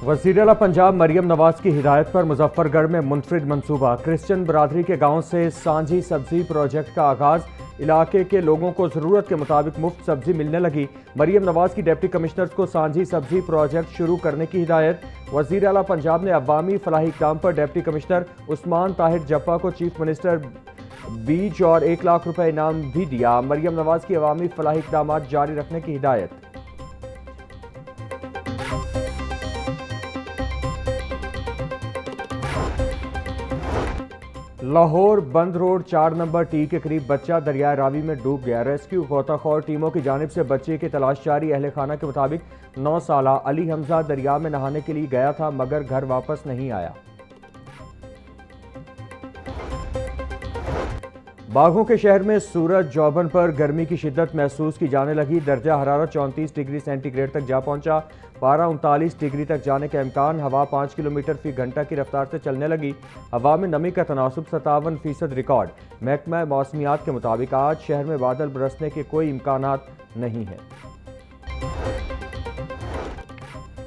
वज़ीर आला पंजाब मरियम नवाज की हिदायत पर मुजफ्फरगढ़ में मुनफरिद मंसूबा। क्रिश्चियन बरादरी के गाँव से सांझी सब्जी प्रोजेक्ट का आगाज। इलाके के लोगों को ज़रूरत के मुताबिक मुफ्त सब्जी मिलने लगी। मरियम नवाज की डिप्टी कमिश्नर्स को सांझी सब्जी प्रोजेक्ट शुरू करने की हिदायत। वज़ीर आला पंजाब ने अवामी फलाही इक़दाम पर डिप्टी कमिश्नर उस्मान ताहिर जप्पा को चीफ मिनिस्टर बीज और 1 लाख रुपए इनाम भी दिया। मरियम नवाज की अवामी फलाही इक़दाम जारी रखने की हिदायत। लाहौर बंद रोड 4 नंबर टी के करीब बच्चा दरिया रावी में डूब गया। रेस्क्यू गोताखोर टीमों की जानिब से बच्चे की तलाश जारी। अहले खाना के मुताबिक 9 साला अली हमजा दरिया में नहाने के लिए गया था मगर घर वापस नहीं आया। बाघों के शहर में सूरज जौबन पर गर्मी की शिद्दत महसूस की जाने लगी। दर्जा हरारत 34 डिग्री सेंटीग्रेड तक जा पहुंचा। पारा 39 डिग्री तक जाने का इम्कान। हवा 5 किलोमीटर फी घंटा की रफ्तार से चलने लगी। हवा में नमी का तनासुब 57% रिकॉर्ड। महकमा मौसमियात के मुताबिक आज शहर में बादल बरसने के कोई इम्कानात नहीं है।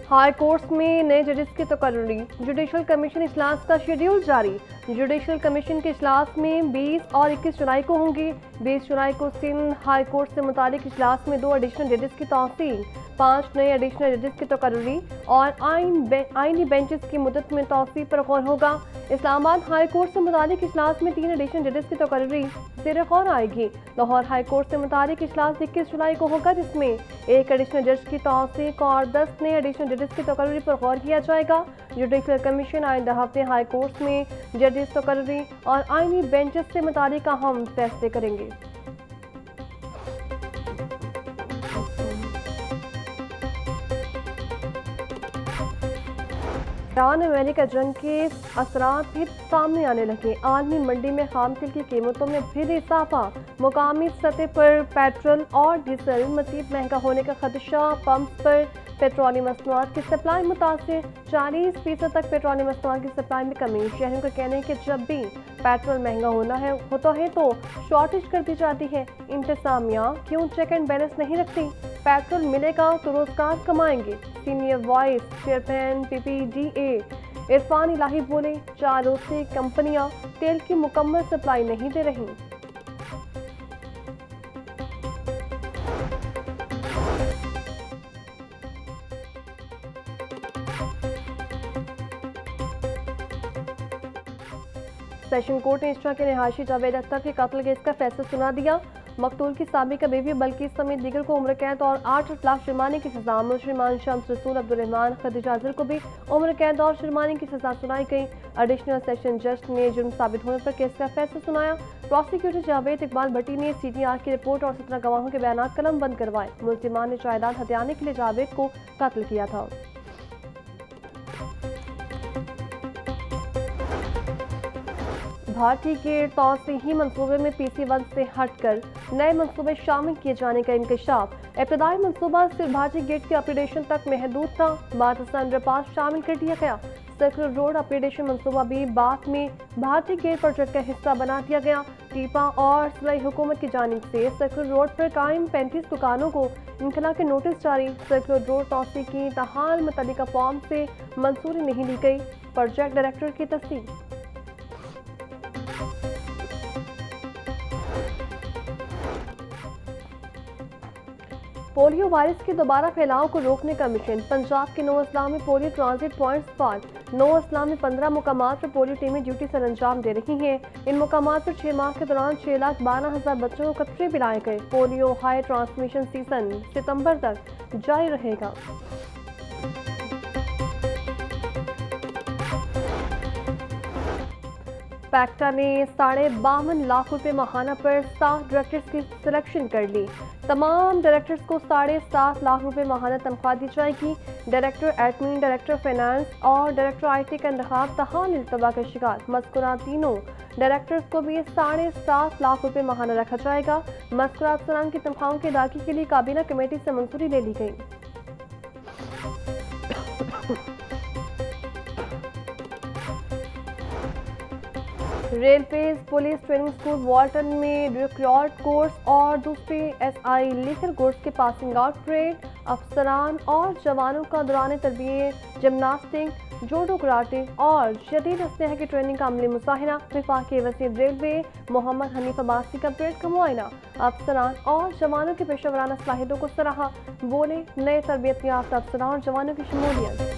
हाई कोर्ट में नए जजेस की तकर्री। जुडिशल कमीशन इजलास का शेड्यूल जारी। जुडिशल कमीशन के इजलास में 20 और 21 जुलाई को होंगे। 20 जुलाई को सिंध हाई कोर्ट से मुतालिक इजलास में 2 एडिशनल जजेस की तौसील, 5 नए एडिशनल जजेस की तकर्री और आइनी बेंचेस की मुद्दत में तौसील पर गौर होगा। इस्लामाबाद हाई कोर्ट से मुतालिक इजलास में 3 एडिशनल जजेस की तकर्री ज़ेर गौर आएगी। लाहौर हाई कोर्ट से मुतालिक इजलास 21 जुलाई को होगा जिसमें 1 एडिशनल जज की तौसीक और 10 नए एडिशनल जजेस की तकर्री पर गौर किया जाएगा। जुडिशल कमीशन आइंदा हफ्ते हाई कोर्ट में जजेस तकर्री और आइनी बेंचेस से मुतालिक अहम फैसले करेंगे। ईरान अमेरिका जंग के असरात फिर सामने आने लगे। आलमी मंडी में खाम तेल की कीमतों में फिर इजाफा। मुकामी सतह पर पेट्रोल और डीजल मजीद महंगा होने का खदशा। पंप पर पेट्रोलियम मसनूआत की सप्लाई मुतासिर। 40% तक पेट्रोलियम मसनूआत की सप्लाई में कमी। शहरों का कहना है कि जब भी पेट्रोल महंगा होता है तो शॉर्टेज कर दी जाती है। इंतजामिया क्यों चेक एंड बैलेंस नहीं रखती? पेट्रोल मिलेगा तो रोजगार कमाएंगे। Senior vice chairman PPDA Irfan Elahi बोले, 4 रोज से कंपनियां तेल की मुकम्मल सप्लाई नहीं दे रही। सेशन कोर्ट ने इस्टा के रिहायशी जावेद अख्तर के कत्ल केस का फैसला सुना दिया। मकतूल की साबिका बीवी बल्किस समेत दीगर को उम्र कैद और 8 लाख जुर्माने की सजा। मुजरिमान शम्स रसूल अब्दुर्रहमान खदीजा अजहर को भी उम्र कैद और जुर्माने की सजा सुनाई गई। एडिशनल सेशन जज ने जुर्म साबित होने पर केस का फैसला सुनाया। प्रोसिक्यूटर जावेद इकबाल भट्टी ने CTR की रिपोर्ट और 17 गवाहों के बयान कलम बंद करवाए। मुल्जिमान ने जायदाद हथियाने के लिए जावेद को कत्ल किया था। भारतीय गेट तौसीही मनसूबे में PC1 से हटकर नए मनसूबे शामिल किए जाने का इंकशाफ। इब्तदाई मनसूबा सिर्फ भारतीय गेट के अपग्रेडेशन तक महदूद था। बाद अंडरपास शामिल कर दिया गया। सर्कुलर रोड अपग्रेडेशन मनसूबा भी बाद में भारतीय गेट प्रोजेक्ट का हिस्सा बना दिया गया। टीपा और सिलाई हुकूमत की जानिब से सर्कुलर रोड पर कायम 35 दुकानों को इनखला के नोटिस जारी। सर्कुलर रोड तौसी की तहाल मुतल्लिका फॉर्म से मंजूरी नहीं ली गई। प्रोजेक्ट डायरेक्टर की तस्दीक। पोलियो वायरस के दोबारा फैलाव को रोकने का मिशन। पंजाब के 9 अजला में पोलियो ट्रांजिट पॉइंट्स पर 9 अजला में 15 मुकामात पर पोलियो टीमें ड्यूटी सर अंजाम दे रही हैं। इन मुकामात पर 6 माह के दौरान 6,12,000 बच्चों को कतरे पिलाए गए। पोलियो हाई ट्रांसमिशन सीजन सितंबर तक जारी रहेगा। पैक्टा ने 52.5 लाख रुपए माहाना पर 7 डायरेक्टर्स की सिलेक्शन कर ली। तमाम डायरेक्टर्स को 7.5 लाख रुपए माहाना तनख्वाह दी जाएगी। डायरेक्टर एडमिन, डायरेक्टर फाइनेंस और डायरेक्टर IT का इंतखाब तहाल इल्तवा का शिकार। मज़कूरा तीनों डायरेक्टर्स को भी 7.5 लाख रुपए माहाना रखा जाएगा। मज़कूरा अफसरान की तनख्वाहों की अदायगी के लिए काबीना कमेटी से मंजूरी ले ली गई। Railway police training school Walton में रिक्रूट कोर्स और दूसरे एसआई लीगल कोर्स के पासिंग आउट परेड, अफसरान और जवानों का दौरान तरबियत जिमनास्टिक, जूडो कराटे और जदीद असलहा की ट्रेनिंग का अमली मुजाहिरा। वफाकी वज़ीर रेलवे मोहम्मद हनीफ अब्बासी का परेड का मुआयना, अफसरान और जवानों की पेशा वराना सलाहियतों को सराहा। बोले, नए तरबियत याफ्ता अफसरान और जवानों की शमूलियत।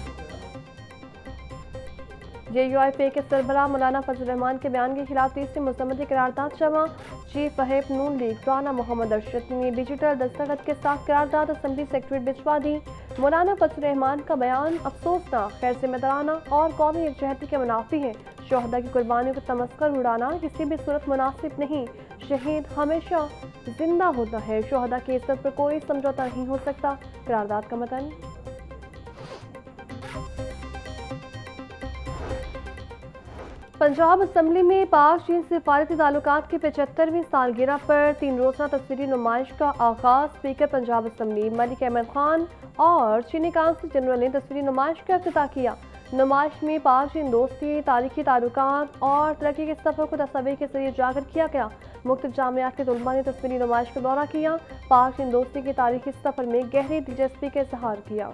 JUIFA के सरबराह मौलाना फजल रहमान के बयान के खिलाफ तीसरी मुस्तमदी करारदाद जमा। चीफ व्हिप नून लीग राना मोहम्मद अरशद ने डिजिटल दस्तखत के साथ करारदाद असेंबली सेक्रेटरी भिजवा दी। मौलाना फजल रहमान का बयान अफसोसनाक, गैर जिम्मेदाराना और कौमी एकजहती के मुनाफी है। शोहदा की कुर्बानियों को तमस्कर उड़ाना किसी भी सूरत मुनासिब नहीं। शहीद हमेशा जिंदा होता है, शोहदा की इज्जत पर कोई समझौता नहीं हो सकता। करारदाद का मतन। पंजाब असम्बली में पाक चीन सिफारती ताल्लुकात की 75वीं सालगिरह पर 3 रोज़ा तस्वीरी नुमाइश का आगाज। स्पीकर पंजाब असम्बली मलिक अहमद खान और चीनी काउंसिल जनरल ने तस्वीरी नुमाइश का इफ्तिताह किया। नुमाइश में पाक चीन दोस्ती, तारीखी ताल्लुकात और तरक्की के सफ़र को तस्वीर के जरिए उजागर किया गया। मुख्तलिफ जामियात के तलबा ने तस्वीरी नुमाइश का दौरा किया, पाक चीन दोस्ती के तारीखी सफ़र में गहरी दिलचस्पी का इजहार किया।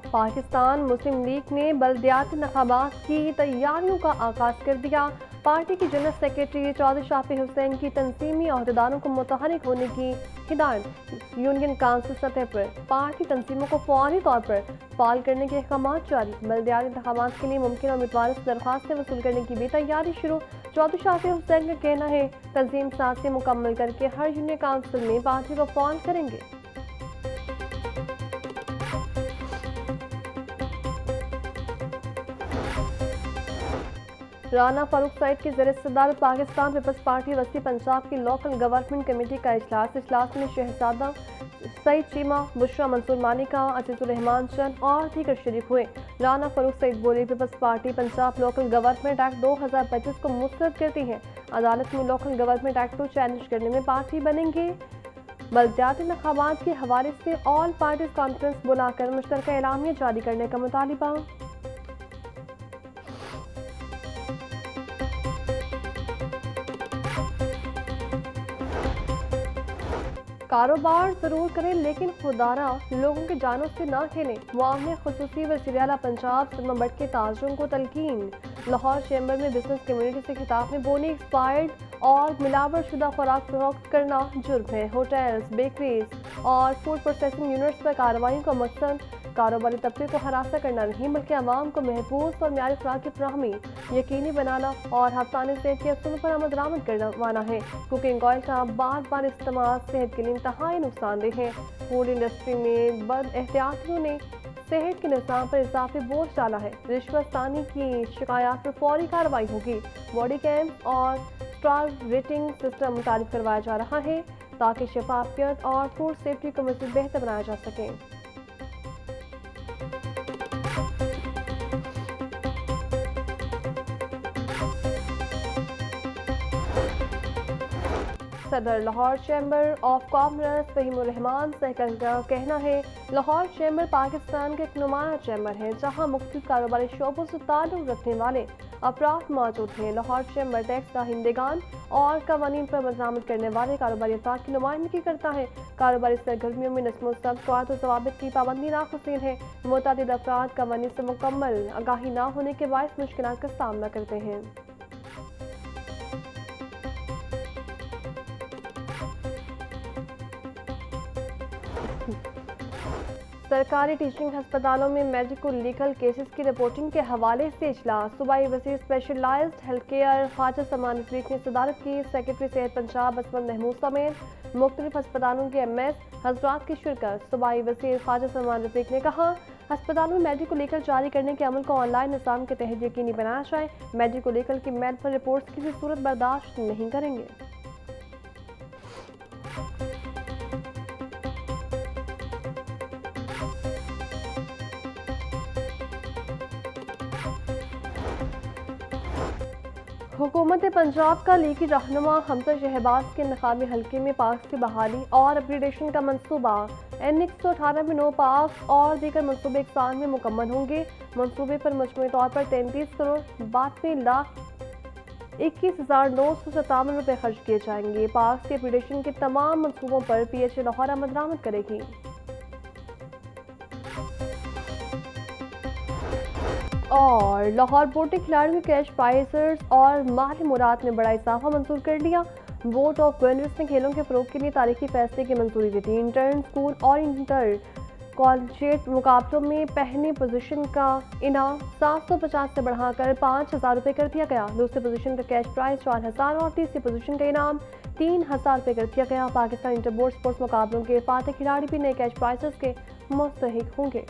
पाकिस्तान मुस्लिम लीग ने बल्दियाती इंतखाबात की तैयारियों का आगाज कर दिया। पार्टी की जनरल सेक्रेटरी चौधरी शाफी हुसैन की तंजीमी अहदेदारों को मुतहरिक होने की हिदायत। यूनियन काउंसिल सतह पर पार्टी तंजीमों को फौरी तौर पर फाल करने के अहकाम जारी। बल्दियाती इंतखाबात के लिए मुमकिन उम्मीदवारों से दरख्वास्तें वसूल करने की भी तैयारी शुरू। चौधरी शाफी हुसैन का कहना है, तंजीम साजी मुकम्मल करके हर यूनियन काउंसिल में पार्टी को फाल करेंगे। राना फारूक सईद की ज़रिए सदारत पाकिस्तान पीपल्स पार्टी वस्ती पंजाब की लोकल गवर्नमेंट कमेटी का इजलास में शहजादा सईद चीमा, बुशरा मंसूर मालिका, अजीजुर रहमान चंद और दीगर शरीक हुए। राना फारूक सईद बोले, Peoples Party Punjab local government act 2025 को मुस्तरद करती है। अदालत में लोकल गवर्नमेंट एक्ट को चैलेंज करने में पार्टी बनेंगे। बल्दियाती इंतखाबात के हवाले से ऑल पार्टीज कॉन्फ्रेंस बुलाकर मुश्तरका एलामिया जारी करने का मुतालिबा। कारोबार जरूर करें लेकिन खुदारा लोगों की जानों से ना खेलें। मुआवने खुसूसी वज़ीर आला पंजाब सलमा भट्ट के ताजरों को तलकीन। लाहौर चैम्बर में बिजनेस कम्युनिटी से खिताब में बोली, एक्सपायर्ड और मिलावट शुदा खुराक फरोख्त करना जुर्म है। होटल्स, बेकरीज और फूड प्रोसेसिंग यूनिट्स पर कार्रवाई का मकसद कारोबारी तबके को हरासा करना नहीं बल्कि आवाम को महफूज और म्यारी खुराक की फराहमी यकीनी बनाना और हफ्ताने सेहत के असूल पर अमल दरामद करवाना है। कुकिंग ऑयल का बार बार इस्तेमाल सेहत के लिए इंतहाई नुकसानदेह है। फूड इंडस्ट्री में बद एहतियातियों ने सेहत के निज़ाम पर इजाफी बोझ डाला है। रिश्वततानी की शिकायत पर फौरी कार्रवाई होगी। बॉडी कैम्प और स्टार रेटिंग सिस्टम मुतारिफ करवाया जा रहा है ताकि शफाफियत और फूड सेफ्टी को मज़ीद बेहतर बनाया जा सके। सदर Lahore chamber of commerce Fahimur Rehman Sehgal का कहना है, लाहौर चैम्बर पाकिस्तान का एक नुमाया चैम्बर है जहां मुख्तलिफ कारोबारी शोबों से ताल्लुक रखने वाले अफराद मौजूद हैं। लाहौर चैम्बर टैक्स दहिंदगान और कवानीन पर बदनामद करने वाले कारोबारी अफराद की नुमाइंदगी करता है। कारोबारी सरगर्मियों में नस्म क़वायद और ज़वाबित की पाबंदी नाखुशीन है। मुतअद्दिद अफराद कवानीन से मुकम्मल आगाही न होने के बायस मुश्किलात का सामना करते हैं। सरकारी टीचिंग अस्पतालों में मेडिको लीगल केसेस की रिपोर्टिंग के हवाले से इजलास। सूबाई वज़ीर specialised health care Khawaja Salman Rafiq ने सदारत की। सेक्रेटरी सेहत पंजाब असमत महमूद समेत मुख्तलिफ अस्पतालों के MS हजरात की शिरकत। सूबाई वज़ीर ख्वाजा सलमान रफीक ने कहा, अस्पतालों में मेडिको लीगल जारी करने के अमल को ऑनलाइन निज़ाम के तहत यकीनी बनाया जाए। मेडिको लीगल की मेडिकल रिपोर्ट्स किसी सूरत बर्दाश्त नहीं करेंगे। हुकूमत पंजाब का लीगी रहनुमा हमजा शहबाज के इंतखाबी हल्के में पार्क की बहाली और अपग्रेडेशन का मंसूबा N118 में 9 पार्क और दीगर मंसूबे एक साल में मुकम्मल होंगे। मंसूबे पर मजमूई तौर पर 33 करोड़ 92 लाख 21,957 रुपये खर्च किए जाएंगे। पार्क के अपग्रेडेशन के तमाम मंसूबों पर PHA लाहौर अमल दरामद करेगी। और लाहौर बोर्ड ने खिलाड़ियों के कैश प्राइजेस और माली मुराद में बड़ा इजाफा मंजूर कर लिया। बोर्ड ऑफ गवर्नर्स ने खेलों के फरोग के लिए तारीखी फैसले की मंजूरी दी थी। इंटर स्कूल और इंटर कॉलेजिएट मुकाबलों में पहली पोजीशन का इनाम 750 से बढ़ाकर 5,000 रुपये कर दिया गया। दूसरी पोजीशन का कैश प्राइज 4,000 और तीसरी पोजीशन का इनाम 3,000 रुपये कर दिया गया। पाकिस्तान इंटर बोर्ड स्पोर्ट्स मुकाबलों के फातह खिलाड़ी भी नए कैश प्राइजेस के मुस्तहिक होंगे।